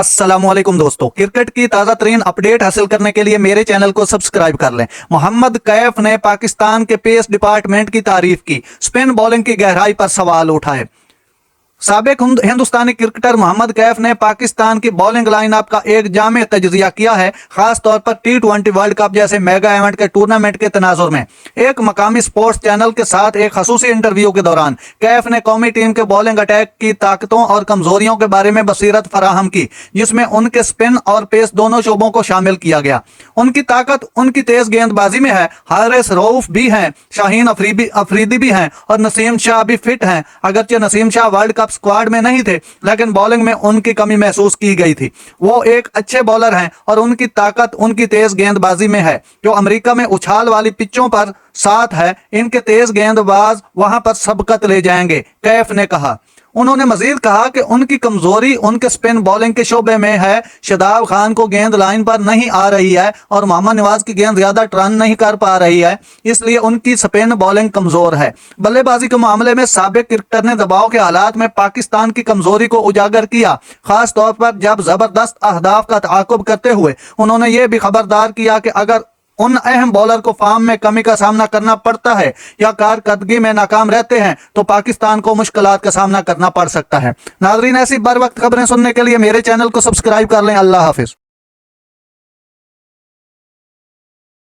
अस्सलाम वालेकुम दोस्तों, क्रिकेट की ताज़ा तरीन अपडेट हासिल करने के लिए मेरे चैनल को सब्सक्राइब कर लें। मोहम्मद कैफ ने पाकिस्तान के पेस डिपार्टमेंट की तारीफ की, स्पिन बॉलिंग की गहराई पर सवाल उठाए। साबिक हिंदुस्तानी क्रिकेटर मोहम्मद कैफ ने पाकिस्तान की बॉलिंग लाइनअप का एक जामे तजजिया किया है, खास तौर पर T20 वर्ल्ड कप जैसे मेगा इवेंट के टूर्नामेंट के तनाजुर में। एक मकामी स्पोर्ट्स चैनल के साथ एक खसूसी इंटरव्यू के दौरान कैफ ने कौमी टीम के बॉलिंग अटैक की ताकतों और कमजोरियों के बारे में बसीरत फराहम की, जिसमें उनके स्पिन और पेस दोनों शोबों को शामिल किया गया। उनकी ताकत उनकी तेज गेंदबाजी में है। हारिस रऊफ भी हैं, शाहीन अफरीदी भी हैं और नसीम शाह भी फिट हैं। अगरचे Naseem Shah world cup squad में नहीं थे, लेकिन बॉलिंग में उनकी कमी महसूस की गई थी। वो एक अच्छे बॉलर हैं और उनकी ताकत उनकी तेज गेंदबाजी में है, जो अमेरिका में उछाल वाली पिचों पर साथ है। इनके तेज गेंदबाज वहां पर सबकत ले जाएंगे, कैफ ने कहा। उन्होंने मजीद कहा कि उनकी कमजोरी उनके स्पिन बॉलिंग के शोबे में है। शादाब खान को गेंद लाइन पर नहीं आ रही है और मोहम्मद नवाज की गेंद ज्यादा टर्न नहीं कर पा रही है, इसलिए उनकी स्पिन बॉलिंग कमजोर है। बल्लेबाजी के मामले में साबिक क्रिकेटर ने दबाव के हालात में पाकिस्तान की कमजोरी को उजागर किया, खास तौर पर जब जबरदस्त अहदाफ का ताकुब करते हुए उन्होंने ये भी खबरदार किया कि अगर उन अहम बॉलर को फॉर्म में कमी का सामना करना पड़ता है या कारकर्दगी में नाकाम रहते हैं तो पाकिस्तान को मुश्किलात का सामना करना पड़ सकता है। नाजरीन, ऐसी बर वक्त खबरें सुनने के लिए मेरे चैनल को सब्सक्राइब कर लें। अल्लाह हाफिज।